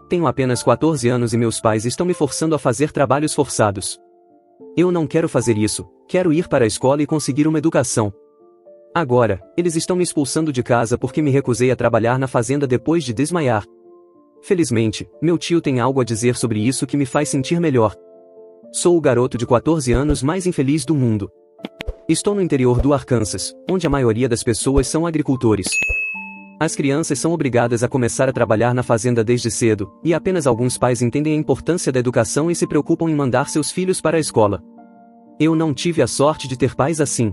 Tenho apenas 14 anos e meus pais estão me forçando a fazer trabalhos forçados. Eu não quero fazer isso, quero ir para a escola e conseguir uma educação. Agora, eles estão me expulsando de casa porque me recusei a trabalhar na fazenda depois de desmaiar. Felizmente, meu tio tem algo a dizer sobre isso que me faz sentir melhor. Sou o garoto de 14 anos mais infeliz do mundo. Estou no interior do Arkansas, onde a maioria das pessoas são agricultores. As crianças são obrigadas a começar a trabalhar na fazenda desde cedo, e apenas alguns pais entendem a importância da educação e se preocupam em mandar seus filhos para a escola. Eu não tive a sorte de ter pais assim.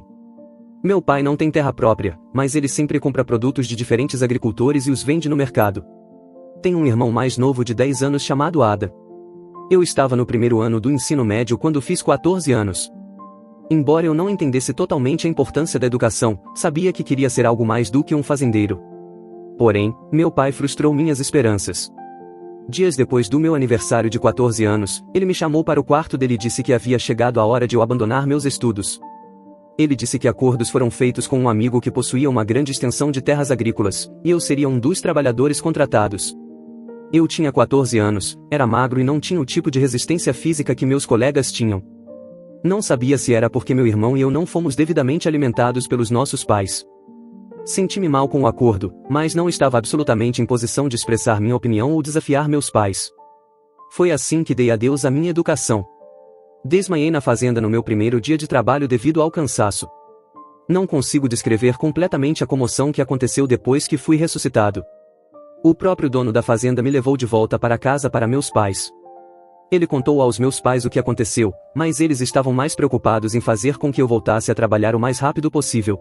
Meu pai não tem terra própria, mas ele sempre compra produtos de diferentes agricultores e os vende no mercado. Tenho um irmão mais novo de 10 anos chamado Ada. Eu estava no primeiro ano do ensino médio quando fiz 14 anos. Embora eu não entendesse totalmente a importância da educação, sabia que queria ser algo mais do que um fazendeiro. Porém, meu pai frustrou minhas esperanças. Dias depois do meu aniversário de 14 anos, ele me chamou para o quarto dele e disse que havia chegado a hora de eu abandonar meus estudos. Ele disse que acordos foram feitos com um amigo que possuía uma grande extensão de terras agrícolas, e eu seria um dos trabalhadores contratados. Eu tinha 14 anos, era magro e não tinha o tipo de resistência física que meus colegas tinham. Não sabia se era porque meu irmão e eu não fomos devidamente alimentados pelos nossos pais. Senti-me mal com o acordo, mas não estava absolutamente em posição de expressar minha opinião ou desafiar meus pais. Foi assim que dei adeus à minha educação. Desmaiei na fazenda no meu primeiro dia de trabalho devido ao cansaço. Não consigo descrever completamente a comoção que aconteceu depois que fui ressuscitado. O próprio dono da fazenda me levou de volta para casa para meus pais. Ele contou aos meus pais o que aconteceu, mas eles estavam mais preocupados em fazer com que eu voltasse a trabalhar o mais rápido possível.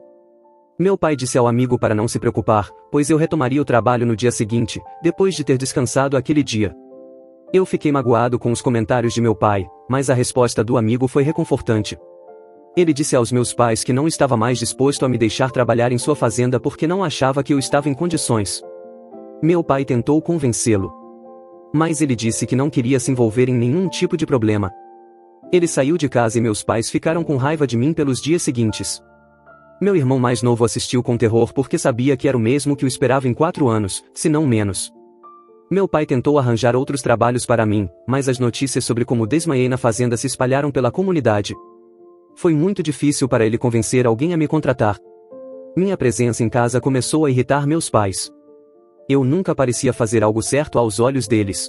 Meu pai disse ao amigo para não se preocupar, pois eu retomaria o trabalho no dia seguinte, depois de ter descansado aquele dia. Eu fiquei magoado com os comentários de meu pai, mas a resposta do amigo foi reconfortante. Ele disse aos meus pais que não estava mais disposto a me deixar trabalhar em sua fazenda porque não achava que eu estava em condições. Meu pai tentou convencê-lo. Mas ele disse que não queria se envolver em nenhum tipo de problema. Ele saiu de casa e meus pais ficaram com raiva de mim pelos dias seguintes. Meu irmão mais novo assistiu com terror porque sabia que era o mesmo que o esperava em 4 anos, se não menos. Meu pai tentou arranjar outros trabalhos para mim, mas as notícias sobre como desmaiei na fazenda se espalharam pela comunidade. Foi muito difícil para ele convencer alguém a me contratar. Minha presença em casa começou a irritar meus pais. Eu nunca parecia fazer algo certo aos olhos deles.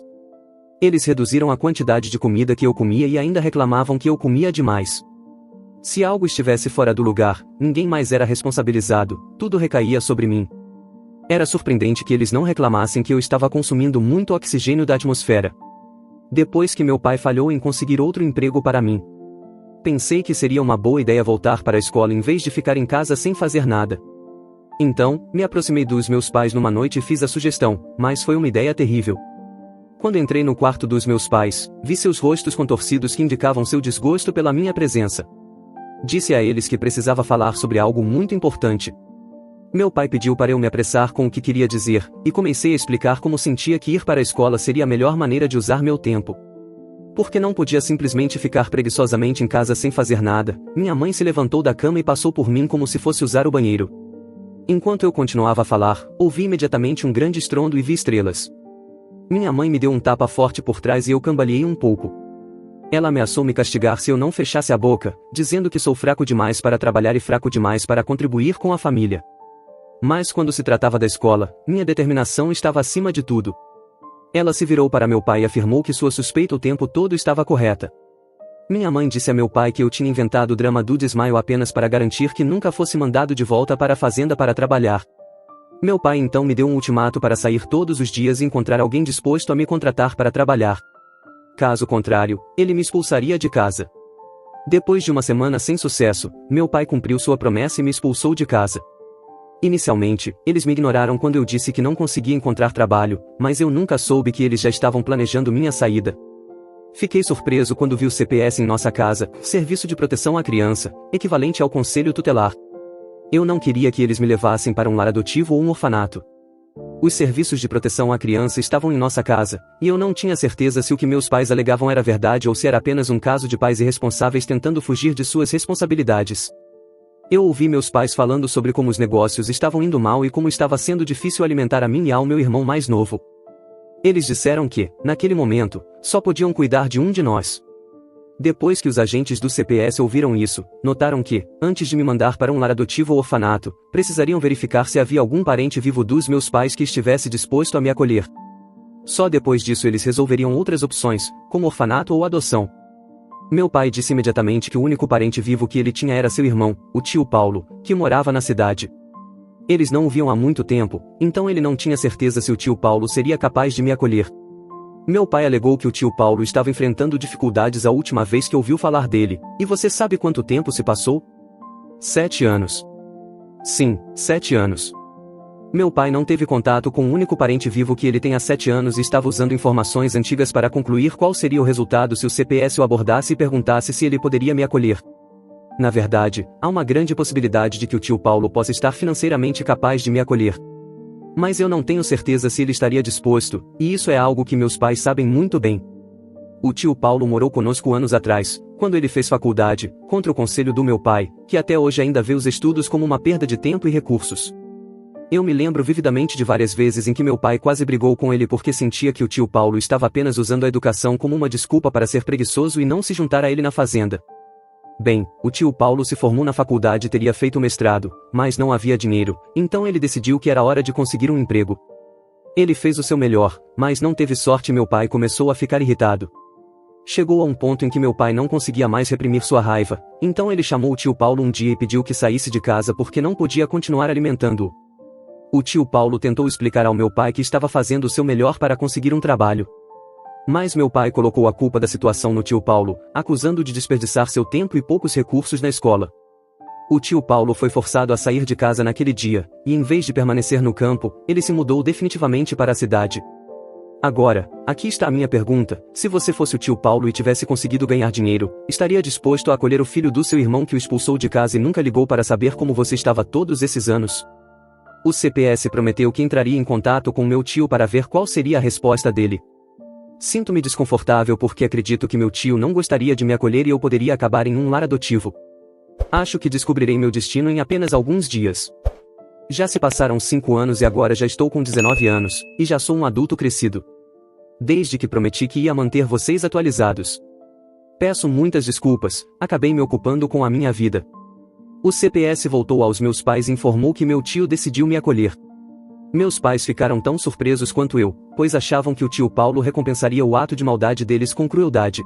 Eles reduziram a quantidade de comida que eu comia e ainda reclamavam que eu comia demais. Se algo estivesse fora do lugar, ninguém mais era responsabilizado, tudo recaía sobre mim. Era surpreendente que eles não reclamassem que eu estava consumindo muito oxigênio da atmosfera. Depois que meu pai falhou em conseguir outro emprego para mim, pensei que seria uma boa ideia voltar para a escola em vez de ficar em casa sem fazer nada. Então, me aproximei dos meus pais numa noite e fiz a sugestão, mas foi uma ideia terrível. Quando entrei no quarto dos meus pais, vi seus rostos contorcidos que indicavam seu desgosto pela minha presença. Disse a eles que precisava falar sobre algo muito importante. Meu pai pediu para eu me apressar com o que queria dizer, e comecei a explicar como sentia que ir para a escola seria a melhor maneira de usar meu tempo. Porque não podia simplesmente ficar preguiçosamente em casa sem fazer nada, minha mãe se levantou da cama e passou por mim como se fosse usar o banheiro. Enquanto eu continuava a falar, ouvi imediatamente um grande estrondo e vi estrelas. Minha mãe me deu um tapa forte por trás e eu cambaleei um pouco. Ela ameaçou me castigar se eu não fechasse a boca, dizendo que sou fraco demais para trabalhar e fraco demais para contribuir com a família. Mas quando se tratava da escola, minha determinação estava acima de tudo. Ela se virou para meu pai e afirmou que sua suspeita o tempo todo estava correta. Minha mãe disse a meu pai que eu tinha inventado o drama do desmaio apenas para garantir que nunca fosse mandado de volta para a fazenda para trabalhar. Meu pai então me deu um ultimato para sair todos os dias e encontrar alguém disposto a me contratar para trabalhar. Caso contrário, ele me expulsaria de casa. Depois de uma semana sem sucesso, meu pai cumpriu sua promessa e me expulsou de casa. Inicialmente, eles me ignoraram quando eu disse que não conseguia encontrar trabalho, mas eu nunca soube que eles já estavam planejando minha saída. Fiquei surpreso quando vi o CPS em nossa casa, Serviço de Proteção à Criança, equivalente ao Conselho Tutelar. Eu não queria que eles me levassem para um lar adotivo ou um orfanato. Os serviços de proteção à criança estavam em nossa casa, e eu não tinha certeza se o que meus pais alegavam era verdade ou se era apenas um caso de pais irresponsáveis tentando fugir de suas responsabilidades. Eu ouvi meus pais falando sobre como os negócios estavam indo mal e como estava sendo difícil alimentar a mim e ao meu irmão mais novo. Eles disseram que, naquele momento, só podiam cuidar de um de nós. Depois que os agentes do CPS ouviram isso, notaram que, antes de me mandar para um lar adotivo ou orfanato, precisariam verificar se havia algum parente vivo dos meus pais que estivesse disposto a me acolher. Só depois disso eles resolveriam outras opções, como orfanato ou adoção. Meu pai disse imediatamente que o único parente vivo que ele tinha era seu irmão, o tio Paulo, que morava na cidade. Eles não o viam há muito tempo, então ele não tinha certeza se o tio Paulo seria capaz de me acolher. Meu pai alegou que o tio Paulo estava enfrentando dificuldades a última vez que ouviu falar dele, e você sabe quanto tempo se passou? 7 anos. Sim, 7 anos. Meu pai não teve contato com o único parente vivo que ele tem há 7 anos e estava usando informações antigas para concluir qual seria o resultado se o CPS o abordasse e perguntasse se ele poderia me acolher. Na verdade, há uma grande possibilidade de que o tio Paulo possa estar financeiramente capaz de me acolher. Mas eu não tenho certeza se ele estaria disposto, e isso é algo que meus pais sabem muito bem. O tio Paulo morou conosco anos atrás, quando ele fez faculdade, contra o conselho do meu pai, que até hoje ainda vê os estudos como uma perda de tempo e recursos. Eu me lembro vividamente de várias vezes em que meu pai quase brigou com ele porque sentia que o tio Paulo estava apenas usando a educação como uma desculpa para ser preguiçoso e não se juntar a ele na fazenda. Bem, o tio Paulo se formou na faculdade e teria feito mestrado, mas não havia dinheiro, então ele decidiu que era hora de conseguir um emprego. Ele fez o seu melhor, mas não teve sorte e meu pai começou a ficar irritado. Chegou a um ponto em que meu pai não conseguia mais reprimir sua raiva, então ele chamou o tio Paulo um dia e pediu que saísse de casa porque não podia continuar alimentando-o. O tio Paulo tentou explicar ao meu pai que estava fazendo o seu melhor para conseguir um trabalho. Mas meu pai colocou a culpa da situação no tio Paulo, acusando-o de desperdiçar seu tempo e poucos recursos na escola. O tio Paulo foi forçado a sair de casa naquele dia, e em vez de permanecer no campo, ele se mudou definitivamente para a cidade. Agora, aqui está a minha pergunta: se você fosse o tio Paulo e tivesse conseguido ganhar dinheiro, estaria disposto a acolher o filho do seu irmão que o expulsou de casa e nunca ligou para saber como você estava todos esses anos? O CPS prometeu que entraria em contato com meu tio para ver qual seria a resposta dele. Sinto-me desconfortável porque acredito que meu tio não gostaria de me acolher e eu poderia acabar em um lar adotivo. Acho que descobrirei meu destino em apenas alguns dias. Já se passaram 5 anos e agora já estou com 19 anos, e já sou um adulto crescido. Desde que prometi que ia manter vocês atualizados. Peço muitas desculpas, acabei me ocupando com a minha vida. O CPS voltou aos meus pais e informou que meu tio decidiu me acolher. Meus pais ficaram tão surpresos quanto eu, pois achavam que o tio Paulo recompensaria o ato de maldade deles com crueldade.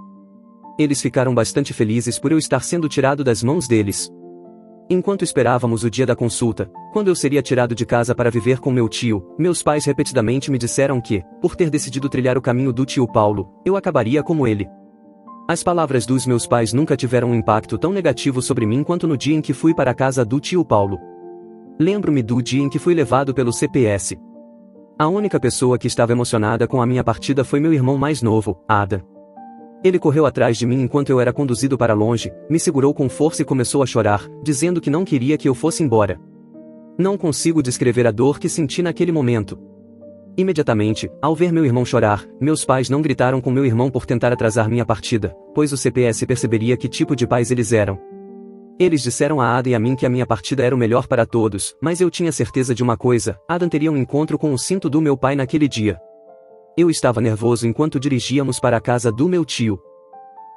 Eles ficaram bastante felizes por eu estar sendo tirado das mãos deles. Enquanto esperávamos o dia da consulta, quando eu seria tirado de casa para viver com meu tio, meus pais repetidamente me disseram que, por ter decidido trilhar o caminho do tio Paulo, eu acabaria como ele. As palavras dos meus pais nunca tiveram um impacto tão negativo sobre mim quanto no dia em que fui para a casa do tio Paulo. Lembro-me do dia em que fui levado pelo CPS. A única pessoa que estava emocionada com a minha partida foi meu irmão mais novo, Ada. Ele correu atrás de mim enquanto eu era conduzido para longe, me segurou com força e começou a chorar, dizendo que não queria que eu fosse embora. Não consigo descrever a dor que senti naquele momento. Imediatamente, ao ver meu irmão chorar, meus pais não gritaram com meu irmão por tentar atrasar minha partida, pois o CPS perceberia que tipo de pais eles eram. Eles disseram a Ada e a mim que a minha partida era o melhor para todos, mas eu tinha certeza de uma coisa: Adam teria um encontro com o cinto do meu pai naquele dia. Eu estava nervoso enquanto dirigíamos para a casa do meu tio.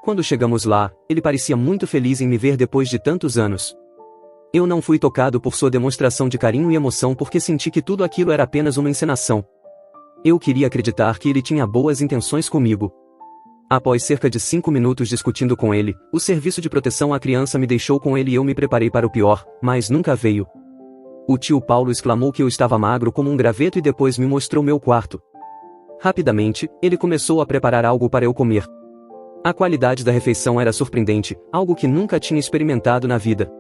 Quando chegamos lá, ele parecia muito feliz em me ver depois de tantos anos. Eu não fui tocado por sua demonstração de carinho e emoção porque senti que tudo aquilo era apenas uma encenação. Eu queria acreditar que ele tinha boas intenções comigo. Após cerca de 5 minutos discutindo com ele, o serviço de proteção à criança me deixou com ele e eu me preparei para o pior, mas nunca veio. O tio Paulo exclamou que eu estava magro como um graveto e depois me mostrou meu quarto. Rapidamente, ele começou a preparar algo para eu comer. A qualidade da refeição era surpreendente, algo que nunca tinha experimentado na vida.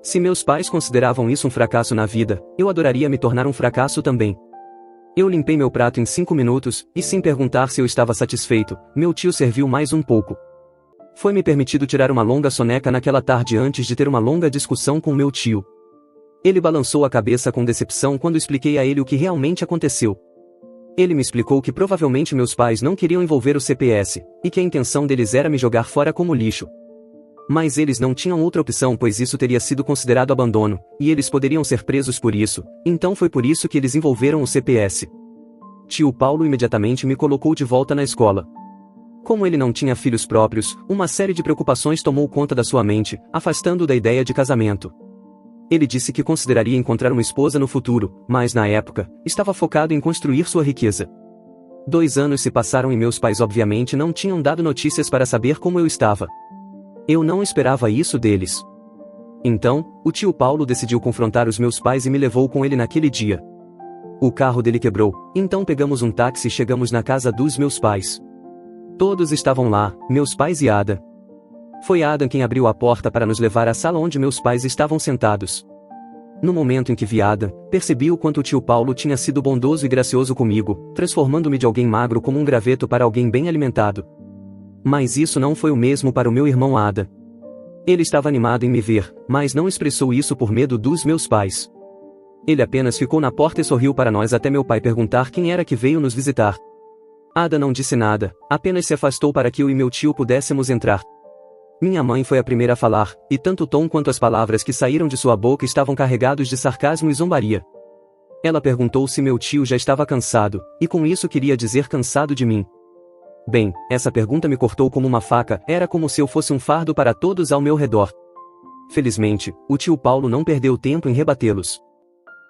Se meus pais consideravam isso um fracasso na vida, eu adoraria me tornar um fracasso também. Eu limpei meu prato em 5 minutos, e sem perguntar se eu estava satisfeito, meu tio serviu mais um pouco. Foi-me permitido tirar uma longa soneca naquela tarde antes de ter uma longa discussão com meu tio. Ele balançou a cabeça com decepção quando expliquei a ele o que realmente aconteceu. Ele me explicou que provavelmente meus pais não queriam envolver o CPS, e que a intenção deles era me jogar fora como lixo. Mas eles não tinham outra opção pois isso teria sido considerado abandono, e eles poderiam ser presos por isso, então foi por isso que eles envolveram o CPS. tio Paulo imediatamente me colocou de volta na escola. Como ele não tinha filhos próprios, uma série de preocupações tomou conta da sua mente, afastando-o da ideia de casamento. Ele disse que consideraria encontrar uma esposa no futuro, mas na época, estava focado em construir sua riqueza. 2 anos se passaram e meus pais obviamente não tinham dado notícias para saber como eu estava. Eu não esperava isso deles. Então, o tio Paulo decidiu confrontar os meus pais e me levou com ele naquele dia. O carro dele quebrou, então pegamos um táxi e chegamos na casa dos meus pais. Todos estavam lá, meus pais e Ada. Foi Adam quem abriu a porta para nos levar à sala onde meus pais estavam sentados. No momento em que vi Ada, percebi o quanto o tio Paulo tinha sido bondoso e gracioso comigo, transformando-me de alguém magro como um graveto para alguém bem alimentado. Mas isso não foi o mesmo para o meu irmão Ada. Ele estava animado em me ver, mas não expressou isso por medo dos meus pais. Ele apenas ficou na porta e sorriu para nós até meu pai perguntar quem era que veio nos visitar. Ada não disse nada, apenas se afastou para que eu e meu tio pudéssemos entrar. Minha mãe foi a primeira a falar, e tanto o tom quanto as palavras que saíram de sua boca estavam carregados de sarcasmo e zombaria. Ela perguntou se meu tio já estava cansado, e com isso queria dizer cansado de mim. Bem, essa pergunta me cortou como uma faca, era como se eu fosse um fardo para todos ao meu redor. Felizmente, o tio Paulo não perdeu tempo em rebatê-los.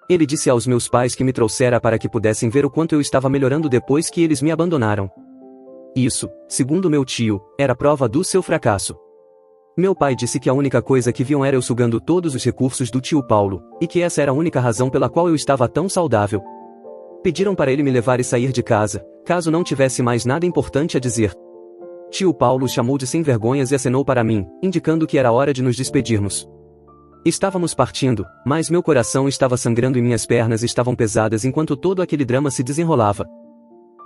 Ele disse aos meus pais que me trouxera para que pudessem ver o quanto eu estava melhorando depois que eles me abandonaram. Isso, segundo meu tio, era prova do seu fracasso. Meu pai disse que a única coisa que viam era eu sugando todos os recursos do tio Paulo, e que essa era a única razão pela qual eu estava tão saudável. Pediram para ele me levar e sair de casa, caso não tivesse mais nada importante a dizer. Tio Paulo chamou de sem vergonhas e acenou para mim, indicando que era hora de nos despedirmos. Estávamos partindo, mas meu coração estava sangrando e minhas pernas estavam pesadas enquanto todo aquele drama se desenrolava.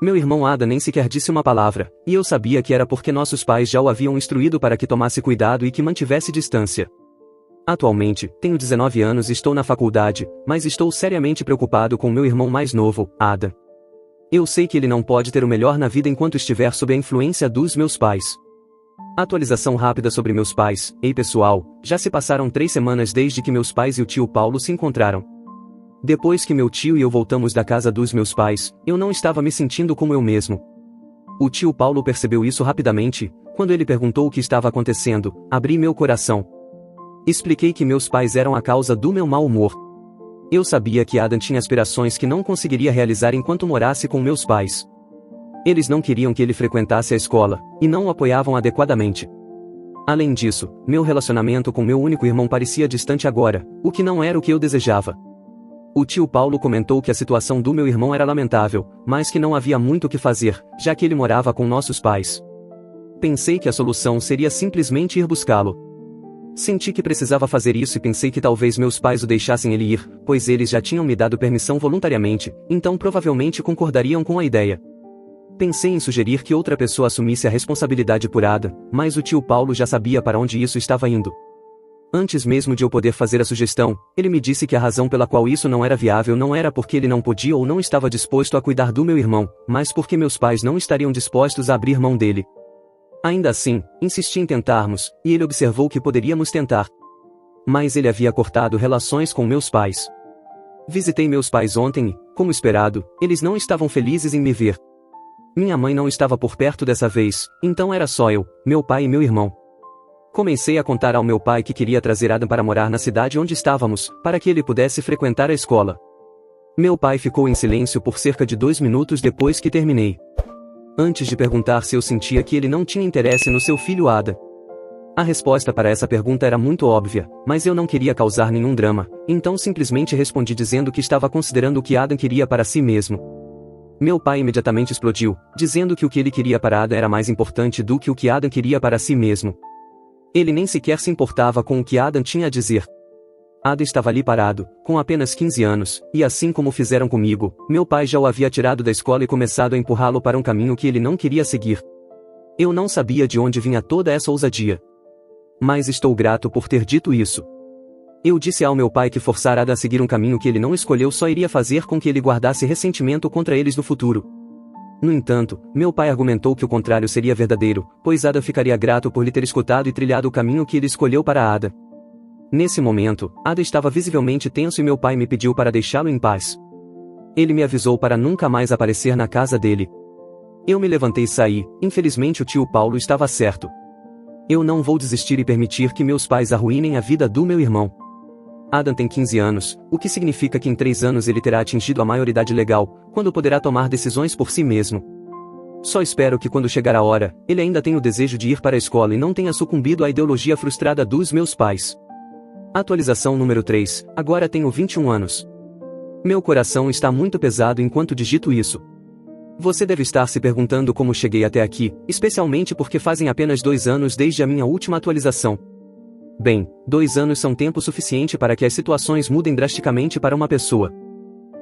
Meu irmão Ada nem sequer disse uma palavra, e eu sabia que era porque nossos pais já o haviam instruído para que tomasse cuidado e que mantivesse distância. Atualmente, tenho 19 anos e estou na faculdade, mas estou seriamente preocupado com meu irmão mais novo, Ada. Eu sei que ele não pode ter o melhor na vida enquanto estiver sob a influência dos meus pais. Atualização rápida sobre meus pais. Ei pessoal, já se passaram 3 semanas desde que meus pais e o tio Paulo se encontraram. Depois que meu tio e eu voltamos da casa dos meus pais, eu não estava me sentindo como eu mesmo. O tio Paulo percebeu isso rapidamente, quando ele perguntou o que estava acontecendo, abri meu coração. Expliquei que meus pais eram a causa do meu mau humor. Eu sabia que Adam tinha aspirações que não conseguiria realizar enquanto morasse com meus pais. Eles não queriam que ele frequentasse a escola, e não o apoiavam adequadamente. Além disso, meu relacionamento com meu único irmão parecia distante agora, o que não era o que eu desejava. O tio Paulo comentou que a situação do meu irmão era lamentável, mas que não havia muito o que fazer, já que ele morava com nossos pais. Pensei que a solução seria simplesmente ir buscá-lo. Senti que precisava fazer isso e pensei que talvez meus pais o deixassem ele ir, pois eles já tinham me dado permissão voluntariamente, então provavelmente concordariam com a ideia. Pensei em sugerir que outra pessoa assumisse a responsabilidade por Ada, mas o tio Paulo já sabia para onde isso estava indo. Antes mesmo de eu poder fazer a sugestão, ele me disse que a razão pela qual isso não era viável não era porque ele não podia ou não estava disposto a cuidar do meu irmão, mas porque meus pais não estariam dispostos a abrir mão dele. Ainda assim, insisti em tentarmos, e ele observou que poderíamos tentar. Mas ele havia cortado relações com meus pais. Visitei meus pais ontem e, como esperado, eles não estavam felizes em me ver. Minha mãe não estava por perto dessa vez, então era só eu, meu pai e meu irmão. Comecei a contar ao meu pai que queria trazer Adam para morar na cidade onde estávamos, para que ele pudesse frequentar a escola. Meu pai ficou em silêncio por cerca de 2 minutos depois que terminei. Antes de perguntar se eu sentia que ele não tinha interesse no seu filho Ada. A resposta para essa pergunta era muito óbvia, mas eu não queria causar nenhum drama, então simplesmente respondi dizendo que estava considerando o que Adam queria para si mesmo. Meu pai imediatamente explodiu, dizendo que o que ele queria para Ada era mais importante do que o que Adam queria para si mesmo. Ele nem sequer se importava com o que Adam tinha a dizer. Ada estava ali parado, com apenas 15 anos, e assim como fizeram comigo, meu pai já o havia tirado da escola e começado a empurrá-lo para um caminho que ele não queria seguir. Eu não sabia de onde vinha toda essa ousadia. Mas estou grato por ter dito isso. Eu disse ao meu pai que forçar Ada a seguir um caminho que ele não escolheu só iria fazer com que ele guardasse ressentimento contra eles no futuro. No entanto, meu pai argumentou que o contrário seria verdadeiro, pois Ada ficaria grato por lhe ter escutado e trilhado o caminho que ele escolheu para Ada. Nesse momento, Ada estava visivelmente tenso e meu pai me pediu para deixá-lo em paz. Ele me avisou para nunca mais aparecer na casa dele. Eu me levantei e saí. Infelizmente o tio Paulo estava certo. Eu não vou desistir e permitir que meus pais arruinem a vida do meu irmão. Adam tem 15 anos, o que significa que em 3 anos ele terá atingido a maioridade legal, quando poderá tomar decisões por si mesmo. Só espero que quando chegar a hora, ele ainda tenha o desejo de ir para a escola e não tenha sucumbido à ideologia frustrada dos meus pais. Atualização número 3, agora tenho 21 anos. Meu coração está muito pesado enquanto digito isso. Você deve estar se perguntando como cheguei até aqui, especialmente porque fazem apenas 2 anos desde a minha última atualização. Bem, 2 anos são tempo suficiente para que as situações mudem drasticamente para uma pessoa.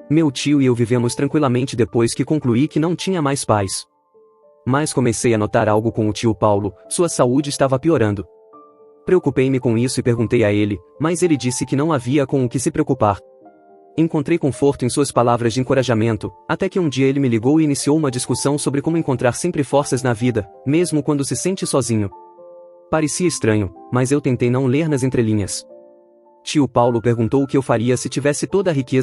Meu tio e eu vivemos tranquilamente depois que concluí que não tinha mais pais. Mas comecei a notar algo com o tio Paulo, sua saúde estava piorando. Preocupei-me com isso e perguntei a ele, mas ele disse que não havia com o que se preocupar. Encontrei conforto em suas palavras de encorajamento, até que um dia ele me ligou e iniciou uma discussão sobre como encontrar sempre forças na vida, mesmo quando se sente sozinho. Parecia estranho, mas eu tentei não ler nas entrelinhas. Tio Paulo perguntou o que eu faria se tivesse toda a riqueza